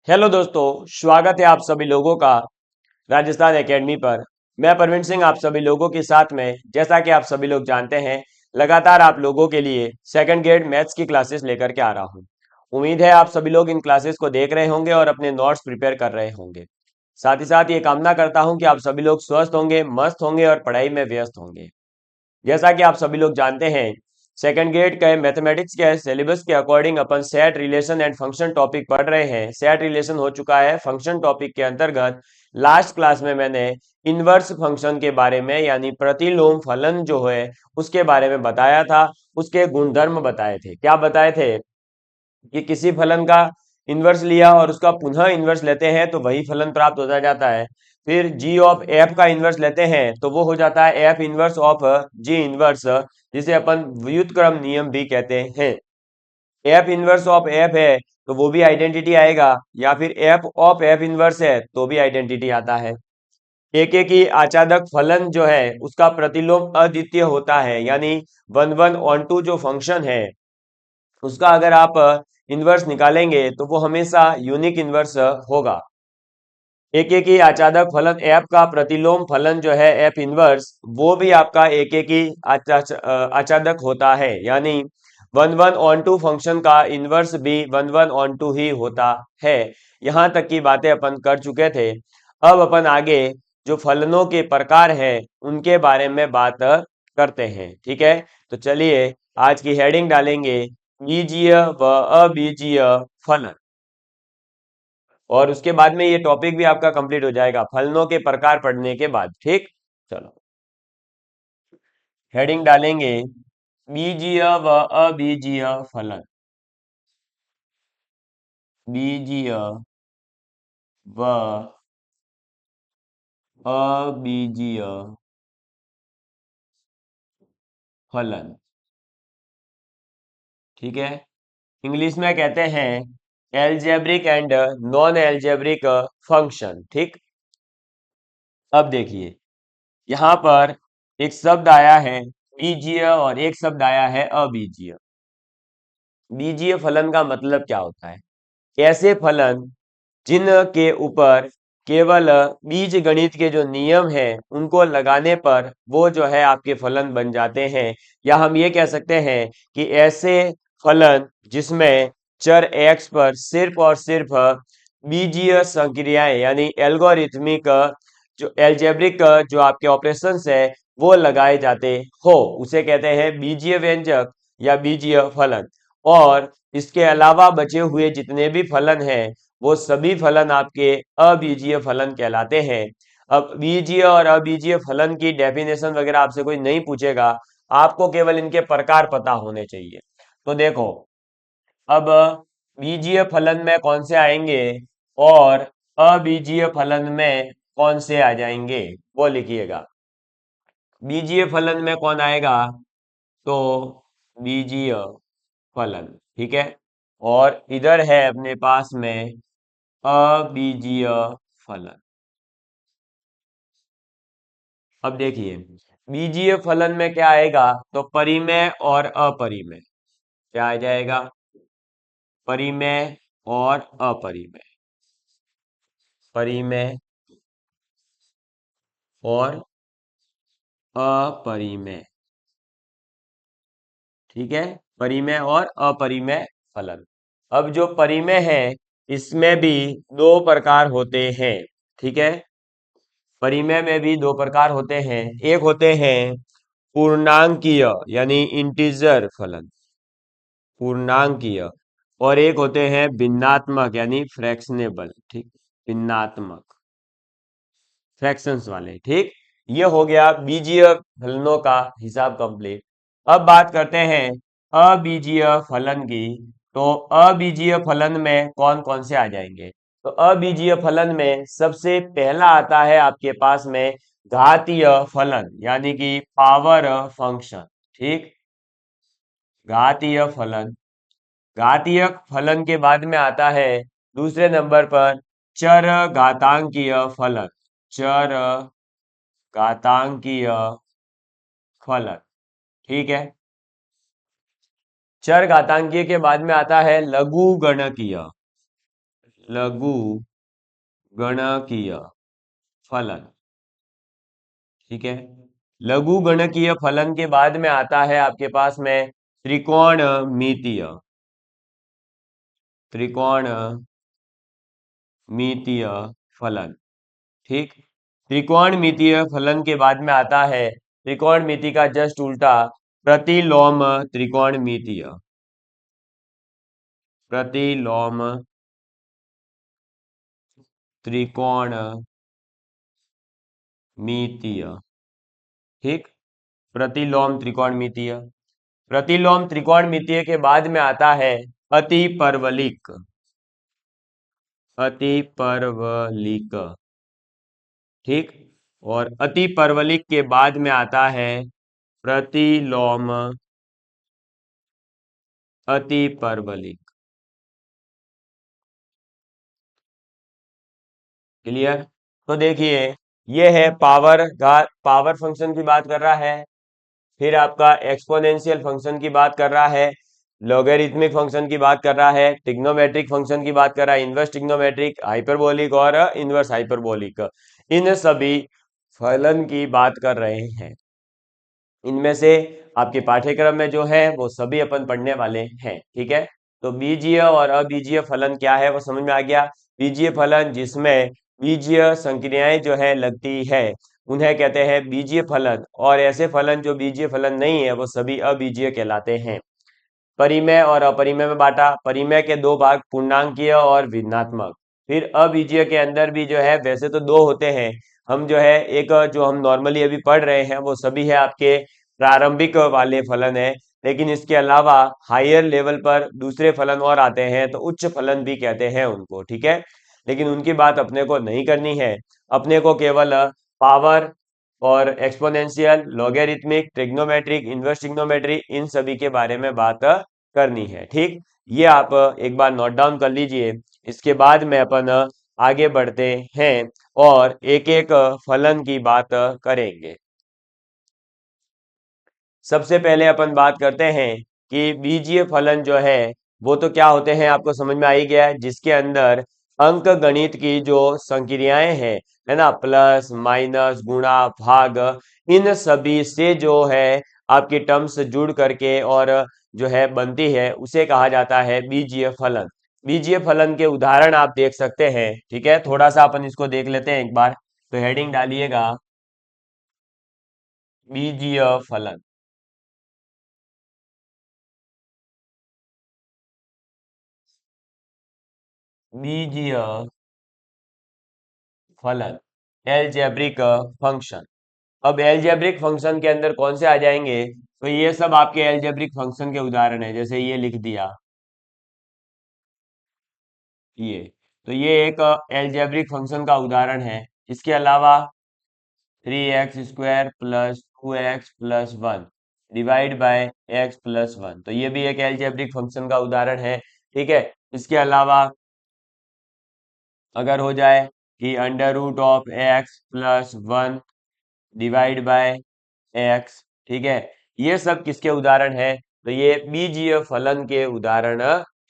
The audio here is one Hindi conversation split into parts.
हेलो दोस्तों, स्वागत है आप सभी लोगों का राजस्थान एकेडमी पर। मैं परवीन सिंह आप सभी लोगों के साथ में, जैसा कि आप सभी लोग जानते हैं, लगातार आप लोगों के लिए सेकंड ग्रेड मैथ्स की क्लासेस लेकर के आ रहा हूं। उम्मीद है आप सभी लोग इन क्लासेस को देख रहे होंगे और अपने नोट्स प्रिपेयर कर रहे होंगे। साथ ही साथ ये कामना करता हूं कि आप सभी लोग स्वस्थ होंगे, मस्त होंगे और पढ़ाई में व्यस्त होंगे। जैसा कि आप सभी लोग जानते हैं, सेकंड ग्रेड के मैथमेटिक्स के सिलेबस के according upon set relation and function topic पढ़ रहे हैं। सेट रिलेशन हो चुका है। फंक्शन टॉपिक के अंतर्गत लास्ट क्लास में मैंने इनवर्स फंक्शन के बारे में यानी प्रतिलोम फलन जो है उसके बारे में बताया था। उसके गुणधर्म बताए थे। क्या बताए थे कि किसी फलन का इन्वर्स लिया और उसका पुनः इन्वर्स लेते हैं तो वही फलन प्राप्त होता जाता है। फिर जी ऑफ एफ का इन्वर्स लेते हैं तो वो हो जाता है F inverse of G inverse, जिसे अपन व्युत्क्रम नियम भी कहते हैं। एफ इन्वर्स ऑफ एफ है तो वो भी आइडेंटिटी आएगा, या फिर एफ ऑफ एफ इन्वर्स है तो भी आइडेंटिटी आता है। एक एक ही आचादक फलन जो है उसका प्रतिलोम अद्वितीय होता है, यानी वन वन ऑन टू जो फंक्शन है उसका अगर आप इन्वर्स निकालेंगे तो वो हमेशा यूनिक इन्वर्स होगा। एक एक ही आचादक फलन एफ का प्रतिलोम फलन जो है एफ इनवर्स, वो भी आपका एक एक ही आचादक होता है, यानी one one onto function का इनवर्स भी वन वन ऑन टू ही होता है। यहां तक की बातें अपन कर चुके थे। अब अपन आगे जो फलनों के प्रकार है उनके बारे में बात करते हैं। ठीक है, तो चलिए आज की हेडिंग डालेंगे बीजीय व अबीजीय फलन, और उसके बाद में ये टॉपिक भी आपका कंप्लीट हो जाएगा फलनों के प्रकार पढ़ने के बाद। ठीक, चलो हेडिंग डालेंगे बीजीय व अबीजीय फलन। बीजीय व अबीजीय फलन। ठीक है, इंग्लिश में कहते हैं algebraic and non algebraic function. ठीक, अब देखिए यहां पर एक शब्द आया है बीजीय और एक शब्द आया है अबीजीय। बीजीय फलन का मतलब क्या होता है? ऐसे फलन जिनके ऊपर केवल बीज गणित के जो नियम है उनको लगाने पर वो जो है आपके फलन बन जाते हैं। या हम ये कह सकते हैं कि ऐसे फलन जिसमें चर x पर सिर्फ और सिर्फ बीजीय संक्रियाएं यानी एल्गोरिथमिक जो एल्जेब्रिक जो आपके ऑपरेशंस है वो लगाए जाते हो, उसे कहते हैं बीजीय व्यंजक या बीजीय फलन। और इसके अलावा बचे हुए जितने भी फलन हैं वो सभी फलन आपके अबीजीय फलन कहलाते हैं। अब बीजीय और अबीजीय फलन की डेफिनेशन वगैरह आपसे कोई नहीं पूछेगा, आपको केवल इनके प्रकार पता होने चाहिए। तो देखो, अब बीजीय फलन में कौन से आएंगे और अबीजीय फलन में कौन से आ जाएंगे वो लिखिएगा। बीजीय फलन में कौन आएगा? तो बीजीय फलन। ठीक है, और इधर है अपने पास में अबीजीय फलन। अब देखिए बीजीय फलन में क्या आएगा, तो परिमेय और अपरिमेय। क्या आ जाएगा? परिमेय और अपरिमेय। परिमेय और अपरिमेय। ठीक है, परिमेय और अपरिमेय फलन। अब जो परिमेय है इसमें भी दो प्रकार होते हैं। ठीक है, परिमेय में भी दो प्रकार होते हैं। एक होते हैं पूर्णांकीय यानी इंटीजर फलन, पूर्णांकीय, और एक होते हैं भिन्नात्मक यानी फ्रैक्शनेबल। ठीक, भिन्नात्मक फ्रैक्शंस वाले। ठीक, ये हो गया बीजीय फलनों का हिसाब कंप्लीट। अब बात करते हैं अबीजीय फलन की। तो अबीजीय फलन में कौन कौन से आ जाएंगे? तो अबीजीय फलन में सबसे पहला आता है आपके पास में घातीय फलन यानी कि पावर फंक्शन। ठीक, घातीय फलन। घातीय फलन के बाद में आता है दूसरे नंबर पर चर घातांकीय फलन। चर घातांकीय फलन। ठीक है, चर घातांकीय के बाद में आता है लघु गणकीय। लघु गणकीय फलन। ठीक है, लघु गणकीय फलन के बाद में आता है आपके पास में त्रिकोणमितीय। त्रिकोणमितीय फलन। ठीक, त्रिकोणमितीय फलन के बाद में आता है त्रिकोणमिति का जस्ट उल्टा प्रतिलोम त्रिकोणमितीय। प्रतिलोम त्रिकोणमितीय। ठीक, प्रतिलोम त्रिकोणमितीय। प्रतिलोम त्रिकोणमितीय के बाद में आता है अतिपरवलिक। अतिपरवलिक। ठीक, और अतिपरवलिक के बाद में आता है प्रतिलोम अतिपरवलिक। क्लियर? तो देखिए, ये है पावर फंक्शन की बात कर रहा है, फिर आपका एक्सपोनेंशियल फंक्शन की बात कर रहा है, लॉगरिथमिक फंक्शन की बात कर रहा है, ट्रिग्नोमेट्रिक फंक्शन की बात कर रहा है, इनवर्स ट्रिग्नोमेट्रिक, हाइपरबोलिक और इनवर्स हाइपरबोलिक, इन सभी फलन की बात कर रहे हैं। इनमें से आपके पाठ्यक्रम में जो है वो सभी अपन पढ़ने वाले हैं। ठीक है, तो बीजीय और अबीजीय फलन क्या है वो समझ में आ गया। बीजीय फलन जिसमें बीजीय संक्रियाएं जो है लगती है उन्हें कहते हैं बीजीय फलन, और ऐसे फलन जो बीजीय फलन नहीं है वो सभी अबीजीय कहलाते हैं। परिमेय और अपरिमेय में बांटा। परिमेय के दो भाग, पूर्णांकीय और भिन्नात्मक। फिर अबीजीय के अंदर भी जो है वैसे तो दो होते हैं, हम जो है एक जो हम नॉर्मली अभी पढ़ रहे हैं वो सभी है आपके प्रारंभिक वाले फलन है, लेकिन इसके अलावा हायर लेवल पर दूसरे फलन और आते हैं तो उच्च फलन भी कहते हैं उनको। ठीक है, लेकिन उनकी बात अपने को नहीं करनी है, अपने को केवल पावर और exponential, logarithmic, trigonometric, inverse trigonometry, इन सभी के बारे में बात करनी है। ठीक, ये आप एक बार नोट डाउन कर लीजिए। इसके बाद में अपन आगे बढ़ते हैं और एक एक फलन की बात करेंगे। सबसे पहले अपन बात करते हैं कि बीजीय फलन जो है वो तो क्या होते हैं, आपको समझ में आ ही गया है, जिसके अंदर अंक गणित की जो संक्रियाएं हैं, है ना, प्लस माइनस गुणा भाग, इन सभी से जो है आपकी टर्म्स जुड़ करके और जो है बनती है उसे कहा जाता है बीजीय फलन। बीजीय फलन के उदाहरण आप देख सकते हैं। ठीक है, थोड़ा सा अपन इसको देख लेते हैं एक बार, तो हेडिंग डालिएगा बीजीय फलन। बीजीय फलन, एलजेब्रिक फंक्शन। अब एलजेब्रिक फंक्शन के अंदर कौन से आ जाएंगे, तो ये सब आपके एलजेब्रिक फंक्शन के उदाहरण है, जैसे ये लिख दिया, ये तो ये एक एलजेब्रिक फंक्शन का उदाहरण है। इसके अलावा 3x² plus 2x+1 divide by x+1, तो ये भी एक एलजेब्रिक फंक्शन का उदाहरण है। ठीक है, इसके अलावा अगर हो जाए कि √(x+1) डिवाइड बाय एक्स, ठीक है, ये सब किसके उदाहरण है, तो ये बीजीय फलन के उदाहरण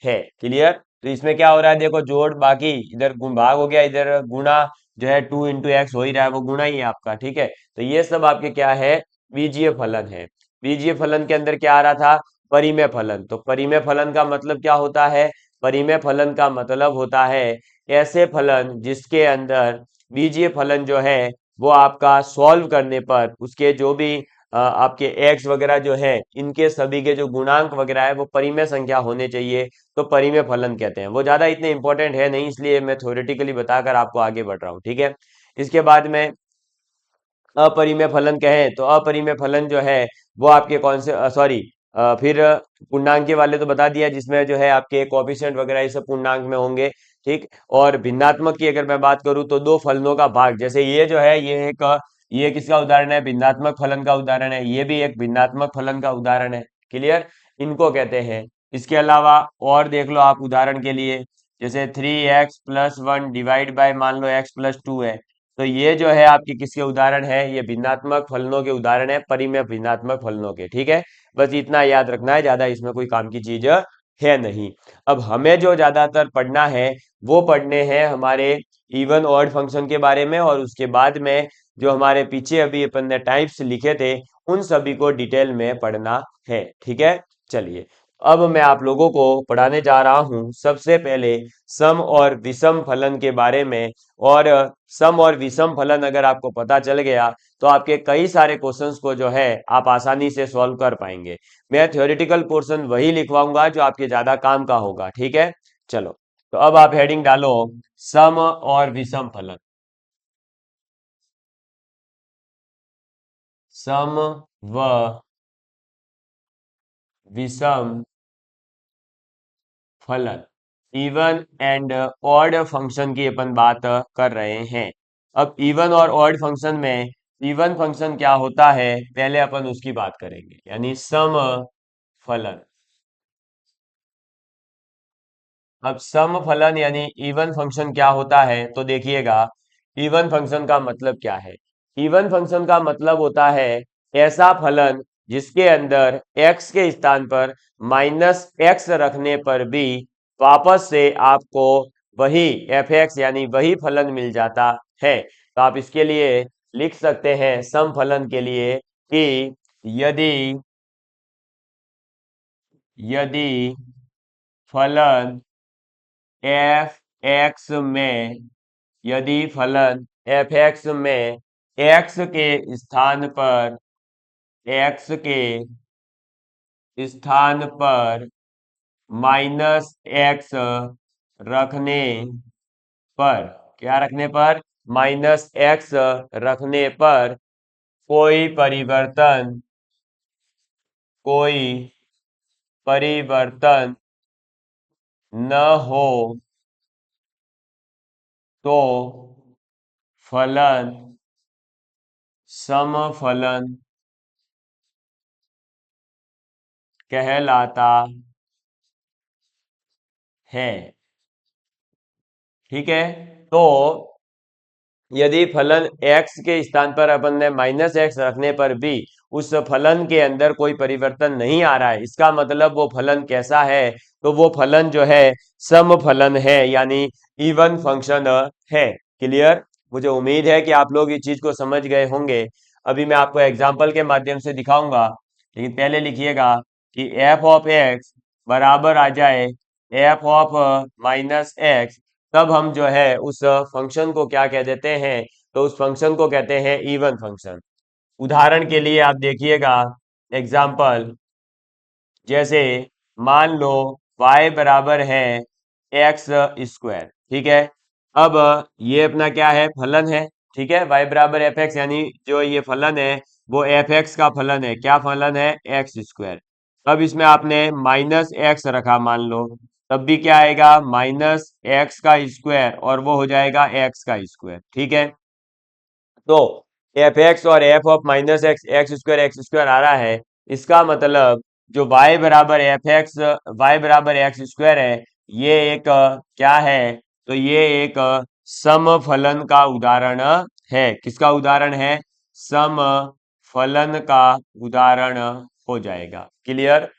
है। क्लियर? तो इसमें क्या हो रहा है, देखो जोड़, बाकी इधर भाग हो गया, इधर गुणा जो है 2 × x हो ही रहा है, वो गुणा ही है आपका। ठीक है, तो ये सब आपके क्या है, बीजीय फलन है। बीजीय फलन के अंदर क्या आ रहा था, परिमेय फलन। तो परिमेय फलन का मतलब क्या होता है, परिमेय फलन का मतलब होता है ऐसे फलन जिसके अंदर बीजीय फलन जो है वो आपका सॉल्व करने पर उसके जो भी आपके एक्स वगैरह जो है इनके सभी के जो गुणांक वगैरह है वो परिमेय संख्या होने चाहिए, तो परिमेय फलन कहते हैं। वो ज्यादा इतने इंपॉर्टेंट है नहीं, इसलिए मैं थ्योरेटिकली बताकर आपको आगे बढ़ रहा हूँ। ठीक है, इसके बाद में अपरिमेय फलन कहें तो अपरिमेय फलन जो है वो आपके कौन से, सॉरी, फिर पूर्णांक वाले तो बता दिया, जिसमें जो है आपके कोएफिशिएंट वगैरह ये सब पूर्णांक में होंगे। ठीक, और भिन्नात्मक की अगर मैं बात करूं तो दो फलनों का भाग, जैसे ये जो है ये किसका उदाहरण है, भिन्नात्मक फलन का उदाहरण है, ये भी एक भिन्नात्मक फलन का उदाहरण है। क्लियर? इनको कहते हैं। इसके अलावा और देख लो आप उदाहरण के लिए, जैसे 3x+1 डिवाइड बाय मान लो x+2 है, तो ये जो है आपके किसके उदाहरण है, ये भिन्नात्मक फलनों के उदाहरण है, परिमेय भिन्नात्मक फलनों के। ठीक है, बस इतना याद रखना है, ज्यादा इसमें कोई काम की चीज है नहीं। अब हमें जो ज्यादातर पढ़ना है वो पढ़ने हैं हमारे इवन ऑड फंक्शन के बारे में, और उसके बाद में जो हमारे पीछे अभी अपन ने टाइप्स लिखे थे उन सभी को डिटेल में पढ़ना है। ठीक है, चलिए अब मैं आप लोगों को पढ़ाने जा रहा हूं सबसे पहले सम और विषम फलन के बारे में। और सम और विषम फलन अगर आपको पता चल गया तो आपके कई सारे क्वेश्चंस को जो है आप आसानी से सॉल्व कर पाएंगे। मैं थ्योरेटिकल पोर्शन वही लिखवाऊंगा जो आपके ज्यादा काम का होगा। ठीक है, चलो तो अब आप हेडिंग डालो सम और विषम फलन। सम व विषम फलन, इवन एंड ऑड फंक्शन की अपन बात कर रहे हैं। अब इवन और ऑड फंक्शन में इवन फंक्शन क्या होता है पहले अपन उसकी बात करेंगे, यानी सम फलन। अब सम फलन यानी इवन फंक्शन क्या होता है तो देखिएगा, इवन फंक्शन का मतलब क्या है। इवन फंक्शन का मतलब होता है ऐसा फलन जिसके अंदर x के स्थान पर -x रखने पर भी वापस से आपको वही f(x) यानी वही फलन मिल जाता है। तो आप इसके लिए लिख सकते हैं सम फलन के लिए कि यदि यदि फलन f(x) में यदि फलन f(x) में x के स्थान पर x के स्थान पर -x रखने पर, क्या रखने पर, -x रखने पर कोई परिवर्तन न हो तो फलन समफलन कहलाता है। ठीक है, तो यदि फलन x के स्थान पर अपन ने -x रखने पर भी उस फलन के अंदर कोई परिवर्तन नहीं आ रहा है, इसका मतलब वो फलन कैसा है, तो वो फलन जो है सम फलन है, यानी इवन फंक्शन है। क्लियर, मुझे उम्मीद है कि आप लोग इस चीज को समझ गए होंगे। अभी मैं आपको एग्जाम्पल के माध्यम से दिखाऊंगा, लेकिन पहले लिखिएगा कि f ऑफ x बराबर आ जाए f ऑफ -x, तब हम जो है उस फंक्शन को क्या कह देते हैं, तो उस फंक्शन को कहते हैं इवन फंक्शन। उदाहरण के लिए आप देखिएगा एग्जाम्पल, जैसे मान लो y बराबर है एक्स स्क्वायर। ठीक है, अब ये अपना क्या है, फलन है। ठीक है, y बराबर एफ एक्स, यानी जो ये फलन है वो एफ एक्स का फलन है। क्या फलन है, एक्स स्क्वायर। अब इसमें आपने -x रखा मान लो, तब भी क्या आएगा, -x का स्क्वायर, और वो हो जाएगा x का स्क्वायर। ठीक है, तो एफ एक्स और f of -x, x square आ रहा है, इसका मतलब जो y बराबर एफ एक्स, वाई बराबर एक्स स्क्वायर है, ये एक क्या है, तो ये एक सम फलन का उदाहरण है। किसका उदाहरण है, सम फलन का उदाहरण हो जाएगा। क्लियर,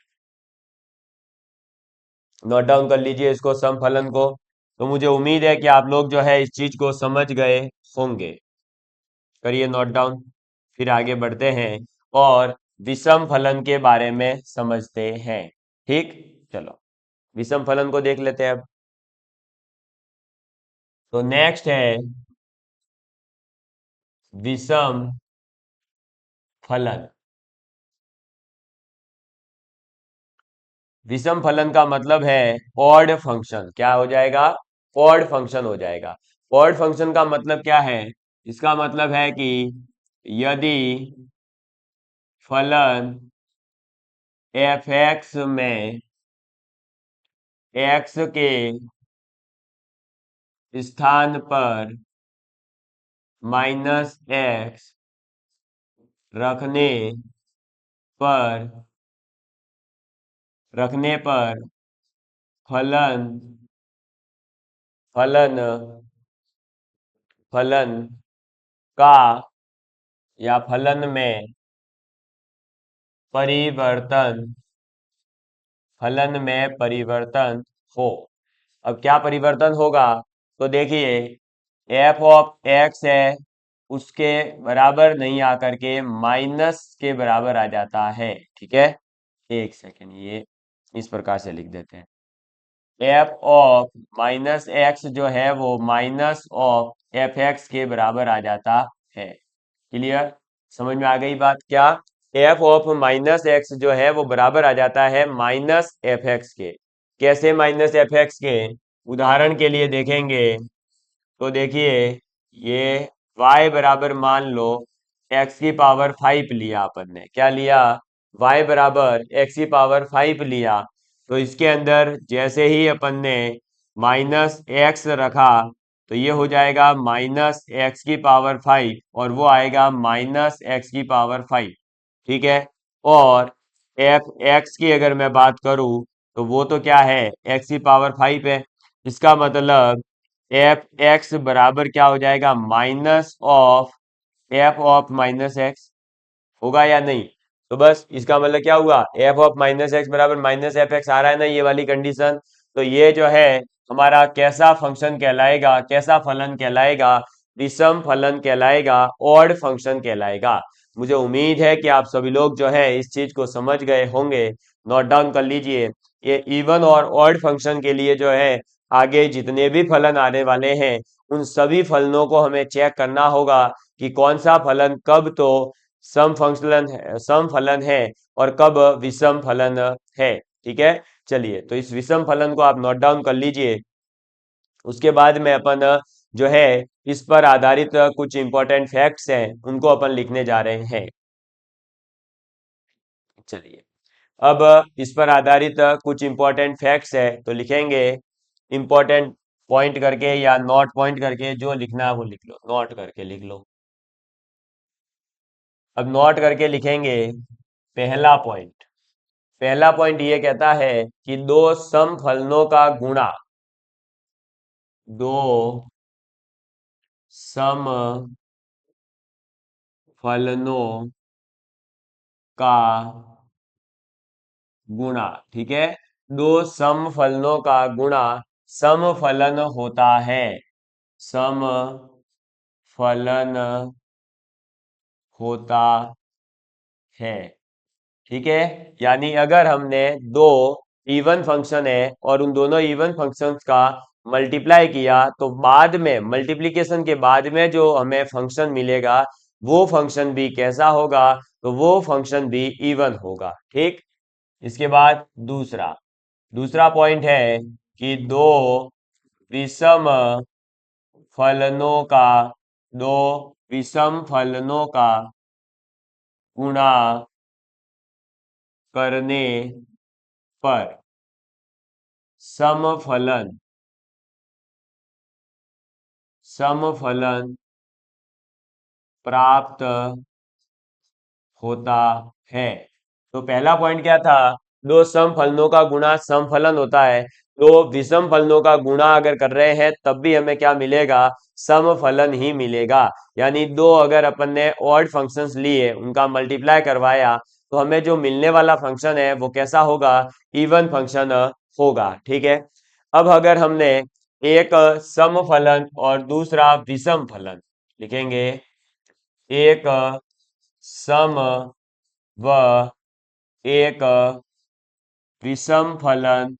नोट डाउन कर लीजिए इसको, सम फलन को। तो मुझे उम्मीद है कि आप लोग जो है इस चीज को समझ गए होंगे। करिए नोट डाउन, फिर आगे बढ़ते हैं और विषम फलन के बारे में समझते हैं। ठीक, चलो विषम फलन को देख लेते हैं अब। तो नेक्स्ट है विषम फलन। विषम फलन का मतलब है ऑड फंक्शन। क्या हो जाएगा, ऑड फंक्शन हो जाएगा। ऑड फंक्शन का मतलब क्या है, इसका मतलब है कि यदि फलन एफ एक्स में एक्स के स्थान पर -x रखने पर फलन फलन फलन का या फलन में परिवर्तन फलन में परिवर्तन हो। अब क्या परिवर्तन होगा, तो देखिए एफ ऑफ एक्स है, उसके बराबर नहीं आकर के माइनस के बराबर आ जाता है। ठीक है, एक सेकेंड, ये इस प्रकार से लिख देते हैं। एफ ऑफ माइनस एक्स जो है वो माइनस ऑफ एफ एक्स के बराबर आ जाता है। क्लियर, समझ में आ गई बात? क्या एफ ऑफ माइनस एक्स जो है वो बराबर आ जाता है माइनस एफ एक्स के। कैसे माइनस एफ एक्स के? उदाहरण के लिए देखेंगे तो देखिए, ये y बराबर मान लो x की पावर 5 लिया अपन ने। क्या लिया? y बराबर x की पावर 5 लिया। तो इसके अंदर जैसे ही अपन ने माइनस एक्स रखा तो ये हो जाएगा माइनस एक्स की पावर 5 और वो आएगा माइनस एक्स की पावर 5। ठीक है, और एफ एक्स की अगर मैं बात करूं तो वो तो क्या है, एक्स की पावर 5 है। इसका मतलब एफ एक्स बराबर क्या हो जाएगा, minus of F of minus x. होगा या नहीं? तो बस इसका मतलब क्या हुआ, एफ ऑफ माइनस एक्स बराबर माइनस एफ एक्स आ रहा है ना, ये वाली कंडीशन। तो ये जो है हमारा कैसा फंक्शन कहलाएगा, कैसा फलन कहलाएगा? विषम फलन कहलाएगा, ऑड फंक्शन कहलाएगा। मुझे उम्मीद है कि आप सभी लोग जो है इस चीज को समझ गए होंगे। नोट डाउन कर लीजिए, ये इवन और ऑड फंक्शन के लिए जो है आगे जितने भी फलन आने वाले हैं उन सभी फलनों को हमें चेक करना होगा कि कौन सा फलन कब तो सम फलन है और कब विषम फलन है। ठीक है, चलिए तो इस विषम फलन को आप नोट डाउन कर लीजिए। उसके बाद में अपन जो है इस पर आधारित कुछ इंपॉर्टेंट फैक्ट्स हैं उनको अपन लिखने जा रहे हैं। चलिए, अब इस पर आधारित कुछ इंपॉर्टेंट फैक्ट्स है तो लिखेंगे इंपॉर्टेंट पॉइंट करके या नोट पॉइंट करके, जो लिखना है वो लिख लो, नोट करके लिख लो। अब नोट करके लिखेंगे पहला पॉइंट। पहला पॉइंट ये कहता है कि दो समफलनों का गुणा, दो समफलनों का गुणा, ठीक है, दो समफलनों का गुणा समफलन होता है। समफलन होता है। ठीक है, यानी अगर हमने दो इवन फंक्शन है और उन दोनों इवन फंक्शंस का मल्टीप्लाई किया तो बाद में मल्टीप्लिकेशन के बाद में जो हमें फंक्शन मिलेगा वो फंक्शन भी कैसा होगा, तो वो फंक्शन भी इवन होगा। ठीक, इसके बाद दूसरा दूसरा पॉइंट है कि दो विषम फलनों का, दो विषम फलनों का गुणा करने पर समफलन समफलन प्राप्त होता है। तो पहला पॉइंट क्या था, दो समफलनों का गुणा समफलन होता है। दो विषम फलनों का गुणा अगर कर रहे हैं तब भी हमें क्या मिलेगा, समफलन ही मिलेगा। यानी दो अगर अपन ने ऑड फंक्शंस लिए उनका मल्टीप्लाई करवाया तो हमें जो मिलने वाला फंक्शन है वो कैसा होगा, इवन फंक्शन होगा। ठीक है, अब अगर हमने एक समफलन और दूसरा विषम फलन लिखेंगे, एक सम व एक विषम फलन,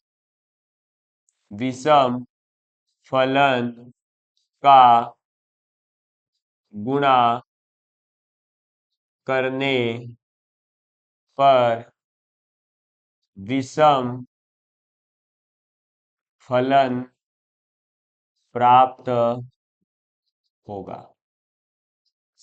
विषम फलन का गुणा करने पर विषम फलन प्राप्त होगा।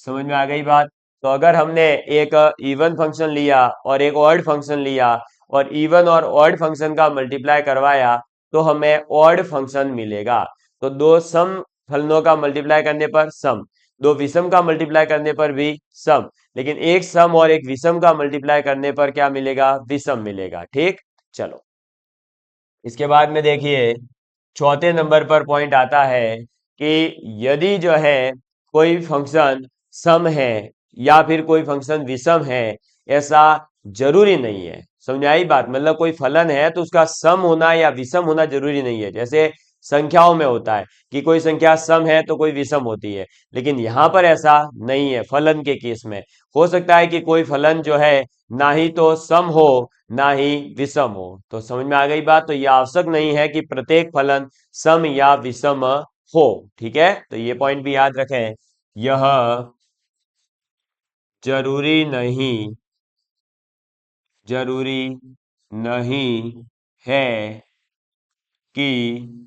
समझ में आ गई बात? तो अगर हमने एक इवन फंक्शन लिया और एक ऑड फंक्शन लिया और इवन और ऑड फंक्शन का मल्टीप्लाई करवाया तो हमें ऑड फंक्शन मिलेगा। तो दो सम फलनों का मल्टीप्लाई करने पर सम, दो विषम का मल्टीप्लाई करने पर भी सम, लेकिन एक सम और एक विषम का मल्टीप्लाई करने पर क्या मिलेगा, विषम मिलेगा। ठीक, चलो इसके बाद में देखिए चौथे नंबर पर पॉइंट आता है कि यदि जो है कोई फंक्शन सम है या फिर कोई फंक्शन विषम है, ऐसा जरूरी नहीं है। समझ में आई बात? मतलब कोई फलन है तो उसका सम होना या विषम होना जरूरी नहीं है। जैसे संख्याओं में होता है कि कोई संख्या सम है तो कोई विषम होती है, लेकिन यहाँ पर ऐसा नहीं है। फलन के केस में हो सकता है कि कोई फलन जो है ना ही तो सम हो ना ही विषम हो। तो समझ में आ गई बात? तो यह आवश्यक नहीं है कि प्रत्येक फलन सम या विषम हो। ठीक है, तो ये पॉइंट भी याद रखें। यह जरूरी नहीं, जरूरी नहीं है कि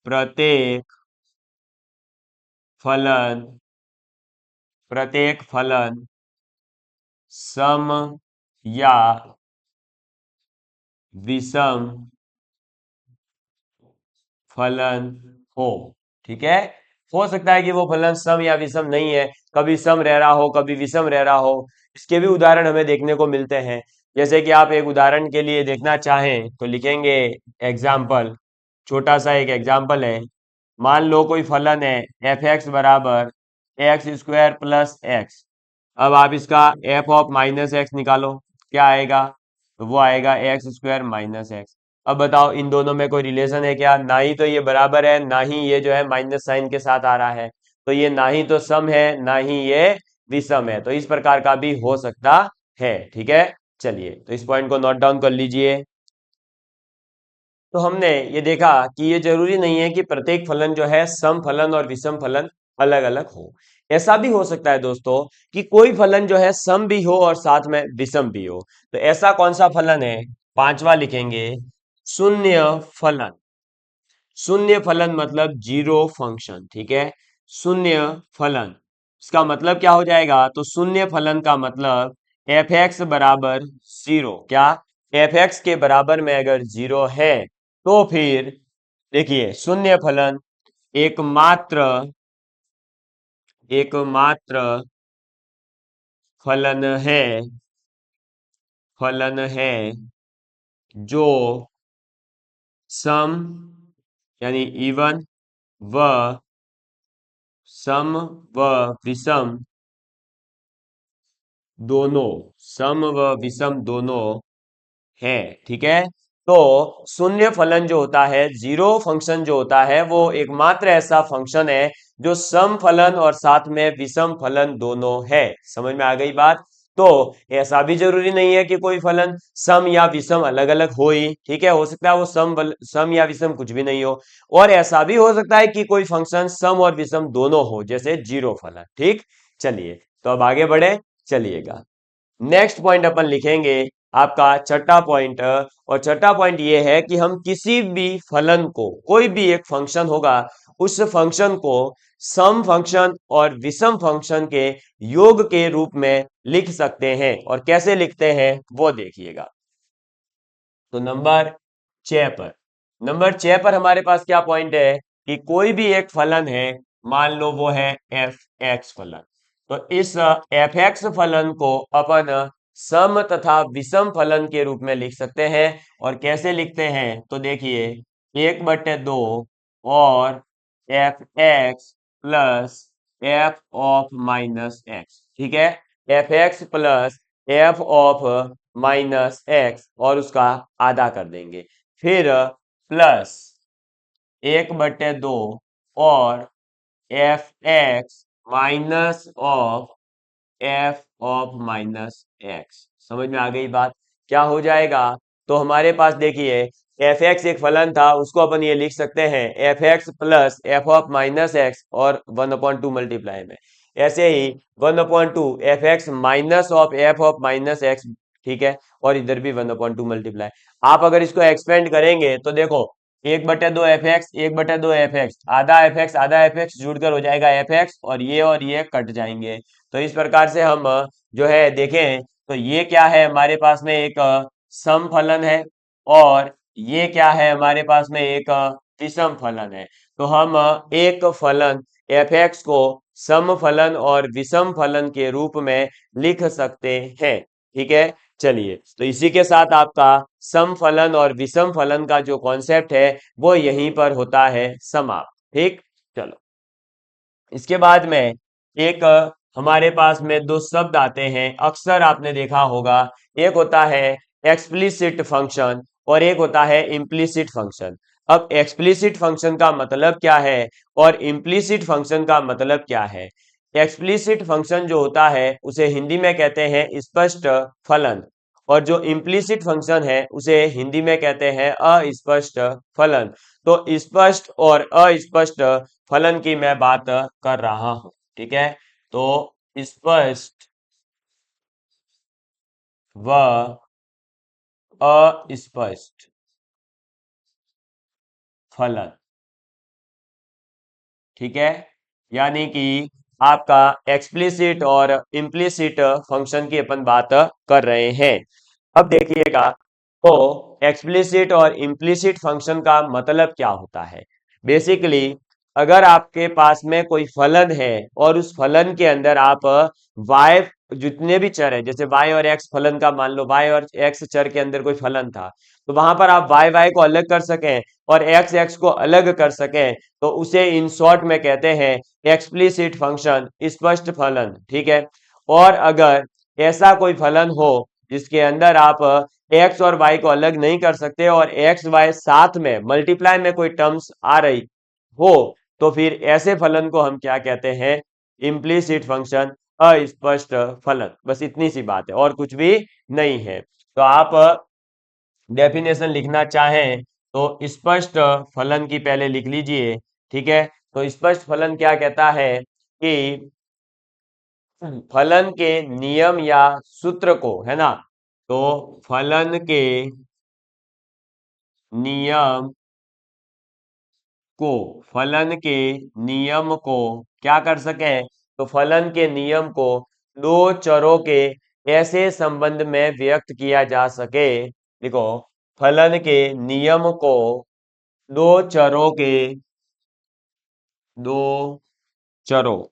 प्रत्येक फलन, प्रत्येक फलन सम या विषम फलन हो। ठीक है, हो सकता है कि वो फलन सम या विषम नहीं है, कभी सम रह रहा हो कभी विषम रह रहा हो। इसके भी उदाहरण हमें देखने को मिलते हैं। जैसे कि आप एक उदाहरण के लिए देखना चाहें तो लिखेंगे एग्जाम्पल, छोटा सा एक एग्जाम्पल है। मान लो कोई फलन है एफ एक्स बराबर एक्स स्क्वायर प्लस एक्स। अब आप इसका एफ ऑफ माइनस एक्स निकालो, क्या आएगा? तो वो आएगा एक्स स्क्वायर माइनस एक्स। अब बताओ इन दोनों में कोई रिलेशन है क्या? ना ही तो ये बराबर है, ना ही ये जो है माइनस साइन के साथ आ रहा है। तो ये ना ही तो सम है ना ही ये विषम है। तो इस प्रकार का भी हो सकता है। ठीक है, चलिए तो इस पॉइंट को नोट डाउन कर लीजिए। तो हमने ये देखा कि ये जरूरी नहीं है कि प्रत्येक फलन जो है सम फलन और विषम फलन अलग अलग हो। ऐसा भी हो सकता है दोस्तों कि कोई फलन जो है सम भी हो और साथ में विषम भी हो। तो ऐसा कौन सा फलन है? पांचवा लिखेंगे शून्य फलन। शून्य फलन मतलब जीरो फंक्शन। ठीक है, शून्य फलन इसका मतलब क्या हो जाएगा? तो शून्य फलन का मतलब एफ एक्स बराबर जीरो। क्या एफ एक्स के बराबर में अगर जीरो है तो फिर देखिए शून्य फलन एकमात्र, एकमात्र फलन है, फलन है जो सम यानी इवन व सम व विषम दोनों, सम व विषम दोनों है। ठीक है, तो शून्य फलन जो होता है, जीरो फंक्शन जो होता है, वो एकमात्र ऐसा फंक्शन है जो सम फलन और साथ में विषम फलन दोनों है। समझ में आ गई बात? तो ऐसा भी जरूरी नहीं है कि कोई फलन सम या विषम अलग अलग हो ही। ठीक है, हो सकता है वो सम या विषम कुछ भी नहीं हो। और ऐसा भी हो सकता है कि कोई फंक्शन सम और विषम दोनों हो, जैसे जीरो फलन। ठीक, चलिए तो अब आगे बढ़े, चलिएगा नेक्स्ट पॉइंट अपन लिखेंगे आपका छठा पॉइंट। और छठा पॉइंट ये है कि हम किसी भी फलन को, कोई भी एक फंक्शन होगा, उस फंक्शन को सम फंक्शन और विषम फंक्शन के योग के रूप में लिख सकते हैं। और कैसे लिखते हैं वो देखिएगा। तो नंबर 6 पर, नंबर 6 पर हमारे पास क्या पॉइंट है कि कोई भी एक फलन है, मान लो वो है एफ एक्स फलन। तो इस एफ एक्स फलन को अपन सम तथा विषम फलन के रूप में लिख सकते हैं। और कैसे लिखते हैं तो देखिए 1/2 और F x plus F of minus x. ठीक है, F x plus F of minus x और उसका आधा कर देंगे। फिर प्लस 1/2 और F x minus of F of minus x. समझ में आ गई बात? क्या हो जाएगा? तो हमारे पास देखिए एफ एक्स एक फलन था, उसको अपन ये लिख सकते हैं F x plus F of minus x और 1/2 मल्टीप्लाई में। ऐसे ही 1/2 F x minus of F of minus x. ठीक है, और इधर भी 1/2 मल्टीप्लाई। आप अगर इसको एक्सपेंड करेंगे तो देखो 1/2 एफ एक्स, 1/2 एफ एक्स, आधा एफ एक्स आधा एफ एक्स जुड़कर हो जाएगा एफ एक्स, और ये कट जाएंगे। तो इस प्रकार से हम जो है देखें तो ये क्या है, हमारे पास में एक सम फलन है, और ये क्या है, हमारे पास में एक विषम फलन है। तो हम एक फलन एफ एक्स को सम फलन और विषम फलन के रूप में लिख सकते हैं। ठीक है, चलिए तो इसी के साथ आपका सम फलन और विषम फलन का जो कॉन्सेप्ट है वो यहीं पर होता है समाप्त। ठीक, चलो इसके बाद में एक हमारे पास में दो शब्द आते हैं, अक्सर आपने देखा होगा। एक होता है एक्सप्लिसिट फंक्शन और एक होता है इम्प्लिसिट फंक्शन। अब एक्सप्लिसिट फंक्शन का मतलब क्या है और इम्प्लिसिट फंक्शन का मतलब क्या है? एक्सप्लिसिट फंक्शन जो होता है उसे हिंदी में कहते हैं स्पष्ट फलन, और जो इम्प्लिसिट फंक्शन है उसे हिंदी में कहते हैं अस्पष्ट फलन। तो स्पष्ट और अस्पष्ट फलन की मैं बात कर रहा हूं, ठीक है। तो स्पष्ट व अस्पष्ट फलन, ठीक है। यानी कि आपका एक्सप्लिसिट और इम्प्लिसिट फंक्शन की अपन बात कर रहे हैं। अब देखिएगा, तो एक्सप्लिसिट और इम्प्लिसिट फंक्शन का मतलब क्या होता है? बेसिकली अगर आपके पास में कोई फलन है और उस फलन के अंदर आप y, जितने भी चर है, जैसे y और x फलन का, मान लो y और x चर के अंदर कोई फलन था, तो वहां पर आप y को अलग कर सकें और x को अलग कर सकें, तो उसे इन शॉर्ट में कहते हैं एक्सप्लिसिट फंक्शन, स्पष्ट फलन, ठीक है। और अगर ऐसा कोई फलन हो जिसके अंदर आप x और y को अलग नहीं कर सकते और x y साथ में मल्टीप्लाई में कोई टर्म्स आ रही हो, तो फिर ऐसे फलन को हम क्या कहते हैं? इम्प्लिसिट फंक्शन, अस्पष्ट फलन। बस इतनी सी बात है और कुछ भी नहीं है। तो आप डेफिनेशन लिखना चाहें तो स्पष्ट फलन की पहले लिख लीजिए, ठीक है। तो स्पष्ट फलन क्या कहता है कि फलन के नियम या सूत्र को, है ना, तो फलन के नियम को, फलन के नियम को क्या कर सके? तो फलन के नियम को दो चरों के ऐसे संबंध में व्यक्त किया जा सके। देखो, फलन के नियम को दो चरों के, दो चरों,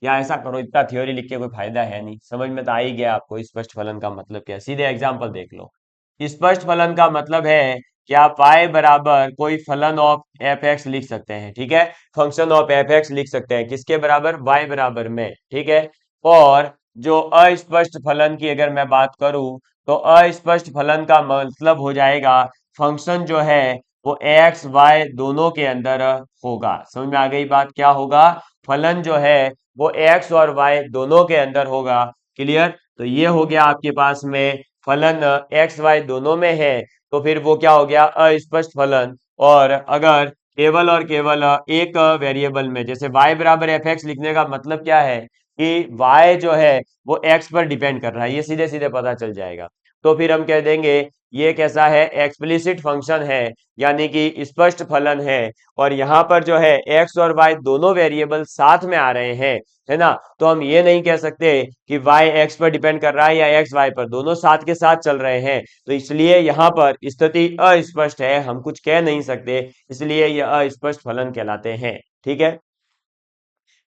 या ऐसा करो, इतना थ्योरी लिख के कोई फायदा है नहीं, समझ में तो आ ही गया आपको स्पष्ट फलन का मतलब क्या है। सीधे एग्जांपल देख लो। स्पष्ट फलन का मतलब है कि आप y बराबर कोई फलन ऑफ एफ एक्स लिख सकते हैं, ठीक है। फंक्शन ऑफ एफ एक्स लिख सकते हैं, किसके बराबर? y बराबर में, ठीक है। और जो अस्पष्ट फलन की अगर मैं बात करूं, तो अस्पष्ट फलन का मतलब हो जाएगा फंक्शन जो है वो x y दोनों के अंदर होगा। समझ में आ गई बात? क्या होगा? फलन जो है वो x और y दोनों के अंदर होगा। क्लियर? तो ये हो गया आपके पास में फलन x y दोनों में है, तो फिर वो क्या हो गया? अस्पष्ट फलन। और अगर केवल और केवल एक वेरिएबल में, जैसे y बराबर एफ एक्स लिखने का मतलब क्या है कि y जो है वो x पर डिपेंड कर रहा है, ये सीधे सीधे पता चल जाएगा। तो फिर हम कह देंगे ये कैसा है? एक्सप्लिसिट फंक्शन है, यानी कि स्पष्ट फलन है। और यहाँ पर जो है x और y दोनों वेरिएबल साथ में आ रहे हैं, है ना। तो हम ये नहीं कह सकते कि y x पर डिपेंड कर रहा है या x y पर, दोनों साथ के साथ चल रहे हैं, तो इसलिए यहाँ पर स्थिति अस्पष्ट है, हम कुछ कह नहीं सकते, इसलिए ये अस्पष्ट फलन कहलाते हैं, ठीक है।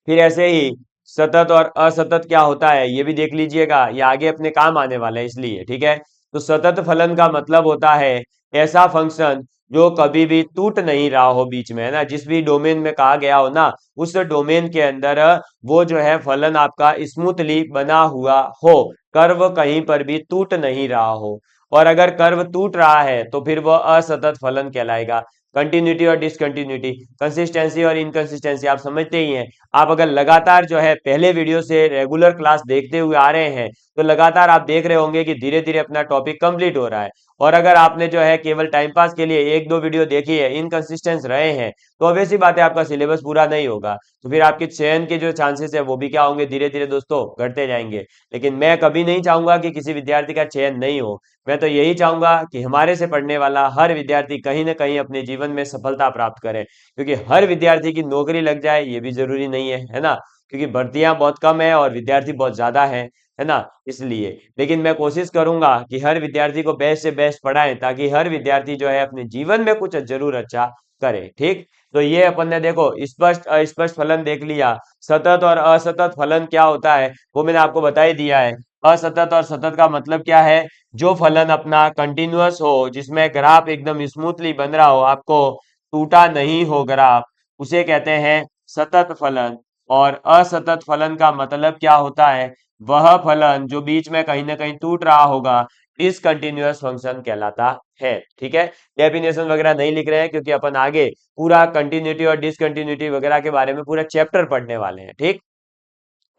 फिर ऐसे ही सतत और असतत क्या होता है ये भी देख लीजिएगा, ये आगे अपने काम आने वाला है इसलिए, ठीक है। तो सतत फलन का मतलब होता है ऐसा फंक्शन जो कभी भी टूट नहीं रहा हो बीच में, है ना, जिस भी डोमेन में कहा गया हो ना, उस डोमेन के अंदर वो जो है फलन आपका स्मूथली बना हुआ हो, कर्व कहीं पर भी टूट नहीं रहा हो। और अगर कर्व टूट रहा है तो फिर वह असतत फलन कहलाएगा। कंटिन्यूटी और डिसकंटिन्यूटी, कंसिस्टेंसी और इनकंसिस्टेंसी आप समझते ही हैं। आप अगर लगातार जो है पहले वीडियो से रेगुलर क्लास देखते हुए आ रहे हैं, तो लगातार आप देख रहे होंगे कि धीरे धीरे अपना टॉपिक कंप्लीट हो रहा है। और अगर आपने जो है केवल टाइम पास के लिए एक दो वीडियो देखी है, इनकंसिस्टेंस रहे हैं, तो ऑब्वियस सी बात है आपका सिलेबस पूरा नहीं होगा, तो फिर आपके चयन के जो चांसेस है वो भी क्या होंगे? धीरे धीरे दोस्तों घटते जाएंगे। लेकिन मैं कभी नहीं चाहूंगा कि किसी विद्यार्थी का चयन नहीं हो, मैं तो यही चाहूंगा कि हमारे से पढ़ने वाला हर विद्यार्थी कहीं ना कहीं अपने जीवन में सफलता प्राप्त करे, क्योंकि हर विद्यार्थी की नौकरी लग जाए ये भी जरूरी नहीं है ना, क्योंकि भर्तियां बहुत कम है और विद्यार्थी बहुत ज्यादा है ना, इसलिए। लेकिन मैं कोशिश करूंगा कि हर विद्यार्थी को बेस्ट से बेस्ट पढ़ाएं, ताकि हर विद्यार्थी जो है अपने जीवन में कुछ जरूर अच्छा करे, ठीक। तो ये अपन ने देखो स्पष्ट अस्पष्ट फलन देख लिया। सतत और असतत फलन क्या होता है वो मैंने आपको बता ही दिया है। असतत और सतत का मतलब क्या है? जो फलन अपना कंटिन्यूअस हो, जिसमें ग्राफ एकदम स्मूथली बन रहा हो, आपको टूटा नहीं हो ग्राफ, उसे कहते हैं सतत फलन। और असतत फलन का मतलब क्या होता है? वह फलन जो बीच में कहीं ना कहीं टूट रहा होगा, डिसकंटिन्यूअस फंक्शन कहलाता है। ठीक है, डेफिनेशन वगैरह नहीं लिख रहे हैं क्योंकि अपन आगे पूरा कंटिन्यूटी और डिसकंटिन्यूटी वगैरह के बारे में पूरा चैप्टर पढ़ने वाले हैं। ठीक,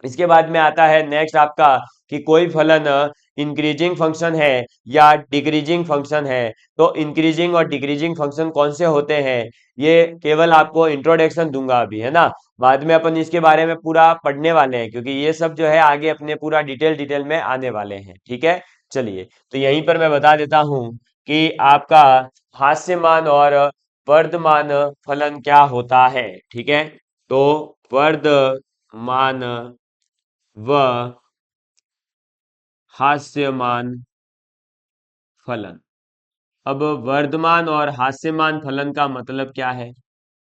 इसके बाद में आता है नेक्स्ट आपका कि कोई फलन इंक्रीजिंग फंक्शन है या डिक्रीजिंग फंक्शन है। तो इंक्रीजिंग और डिक्रीजिंग फंक्शन कौन से होते हैं, ये केवल आपको इंट्रोडक्शन दूंगा अभी, है ना। बाद में अपन इसके बारे में पूरा पढ़ने वाले हैं क्योंकि ये सब जो है आगे अपने पूरा डिटेल में आने वाले हैं। ठीक है, चलिए तो यहीं पर मैं बता देता हूं कि आपका हास्यमान और वर्धमान फलन क्या होता है। ठीक है, तो वर्धमान व हास्यमान फलन। अब वर्धमान और हास्यमान फलन का मतलब क्या है,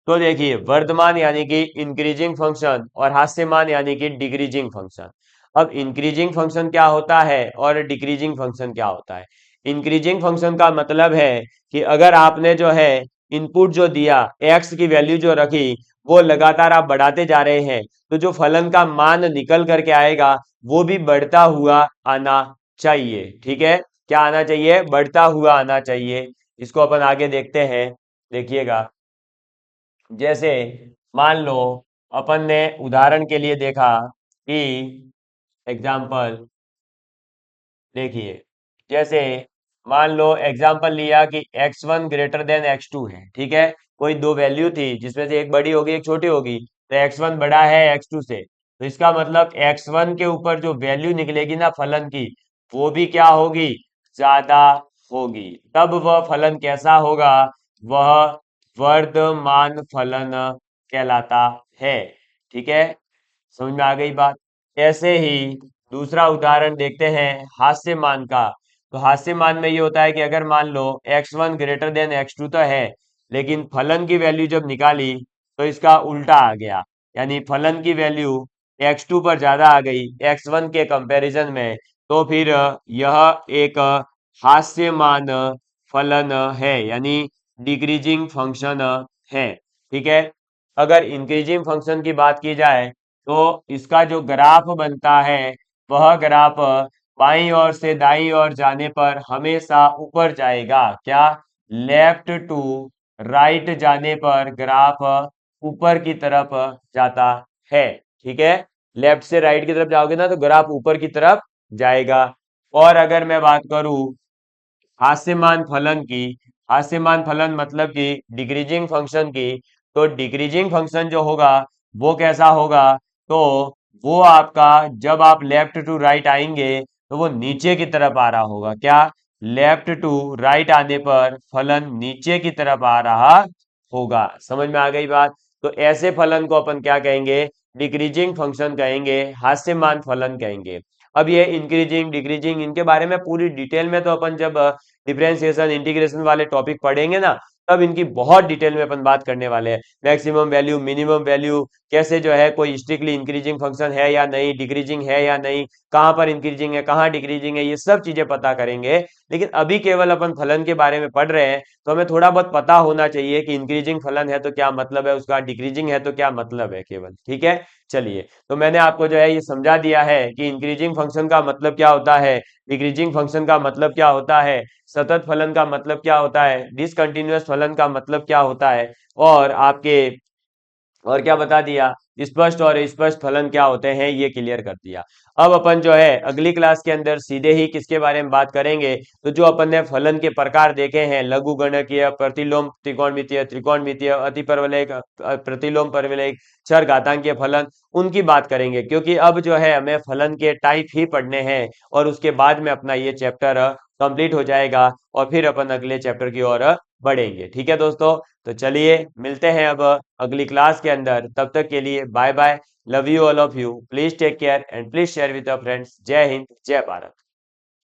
तो देखिए वर्धमान यानी कि इंक्रीजिंग फंक्शन और हास्यमान यानी कि डिक्रीजिंग फंक्शन। अब इंक्रीजिंग फंक्शन क्या होता है और डिक्रीजिंग फंक्शन क्या होता है। इंक्रीजिंग फंक्शन का मतलब है कि अगर आपने जो है इनपुट जो दिया, एक्स की वैल्यू जो रखी, वो लगातार आप बढ़ाते जा रहे हैं, तो जो फलन का मान निकल करके आएगा वो भी बढ़ता हुआ आना चाहिए। ठीक है, क्या आना चाहिए, बढ़ता हुआ आना चाहिए। इसको अपन आगे देखते हैं, देखिएगा। जैसे मान लो अपन ने उदाहरण के लिए देखा कि एग्जाम्पल देखिए, जैसे मान लो एग्जाम्पल लिया कि x1 ग्रेटर देन x2 है। ठीक है, कोई दो वैल्यू थी जिसमें से एक बड़ी होगी एक छोटी होगी, तो x1 बड़ा है x2 से, तो इसका मतलब x1 के ऊपर जो वैल्यू निकलेगी ना फलन की, वो भी क्या होगी, ज्यादा होगी। तब वह फलन कैसा होगा, वह वर्धमान फलन कहलाता है। ठीक है, समझ में आ गई बात। ऐसे ही दूसरा उदाहरण देखते हैं हास्यमान का। तो हास्यमान में ये होता है कि अगर मान लो x1 ग्रेटर देन x2 तो है, लेकिन फलन की वैल्यू जब निकाली तो इसका उल्टा आ गया, यानी फलन की वैल्यू x2 पर ज्यादा आ गई x1 के कंपैरिजन में, तो फिर यह एक हास्यमान फलन है, यानी डिक्रीजिंग फंक्शन है। ठीक है, अगर इंक्रीजिंग फंक्शन की बात की जाए तो इसका जो ग्राफ बनता है वह ग्राफ बाईं ओर से दाईं ओर जाने पर हमेशा ऊपर जाएगा। क्या, लेफ्ट टू राइट जाने पर ग्राफ ऊपर की तरफ जाता है। ठीक है, लेफ्ट से राइट की तरफ जाओगे ना तो ग्राफ ऊपर की तरफ जाएगा। और अगर मैं बात करूं हास्यमान फलन की, हास्यमान फलन मतलब कि डिक्रीजिंग फंक्शन की, तो डिक्रीजिंग फंक्शन जो होगा वो कैसा होगा, तो वो आपका जब आप लेफ्ट टू राइट आएंगे तो वो नीचे की तरफ आ रहा होगा। क्या, लेफ्ट टू राइट आने पर फलन नीचे की तरफ आ रहा होगा। समझ में आ गई बात। तो ऐसे फलन को अपन क्या कहेंगे, डिक्रीजिंग फंक्शन कहेंगे, हास्यमान फलन कहेंगे। अब ये इंक्रीजिंग डिक्रीजिंग इनके बारे में पूरी डिटेल में तो अपन जब डिफरेंशिएशन इंटीग्रेशन वाले टॉपिक पढ़ेंगे ना, तब इनकी बहुत डिटेल में अपन बात करने वाले हैं। मैक्सिमम वैल्यू, मिनिमम वैल्यू, कैसे जो है कोई स्ट्रिक्टली इंक्रीजिंग फंक्शन है या नहीं, डिक्रीजिंग है या नहीं, कहाँ पर इंक्रीजिंग है कहाँ डिक्रीजिंग है, ये सब चीजें पता करेंगे। लेकिन अभी केवल अपन फलन के बारे में पढ़ रहे हैं, तो हमें थोड़ा बहुत पता होना चाहिए कि इंक्रीजिंग फलन है तो क्या मतलब है उसका, डिक्रीजिंग है तो क्या मतलब है केवल। ठीक है, चलिए तो मैंने आपको जो है ये समझा दिया है कि इंक्रीजिंग फंक्शन का मतलब क्या होता है, डिक्रीजिंग फंक्शन का मतलब क्या होता है, सतत फलन का मतलब क्या होता है, डिसकंटिन्यूअस फलन का मतलब क्या होता है, और आपके और क्या बता दिया, स्पष्ट और स्पष्ट फलन क्या होते हैं, ये क्लियर कर दिया। अब अपन जो है अगली क्लास के अंदर सीधे ही किसके बारे में बात करेंगे, तो जो अपन ने फलन के प्रकार देखे हैं, लघु गणकीय, प्रतिलोम त्रिकोणमितीय, त्रिकोणमितीय, अतिपरवलयिक, प्रतिलोम परवलयिक, चर घातांकीय फलन, उनकी बात करेंगे। क्योंकि अब जो है हमें फलन के टाइप ही पढ़ने हैं और उसके बाद में अपना ये चैप्टर कंप्लीट हो जाएगा और फिर अपन अगले चैप्टर की ओर बढ़ेंगे। ठीक है दोस्तों, तो चलिए मिलते हैं अब अगली क्लास के अंदर। तब तक के लिए bye bye, love you all of you, please take care and please share with your friends. जय हिंद, जय भारत।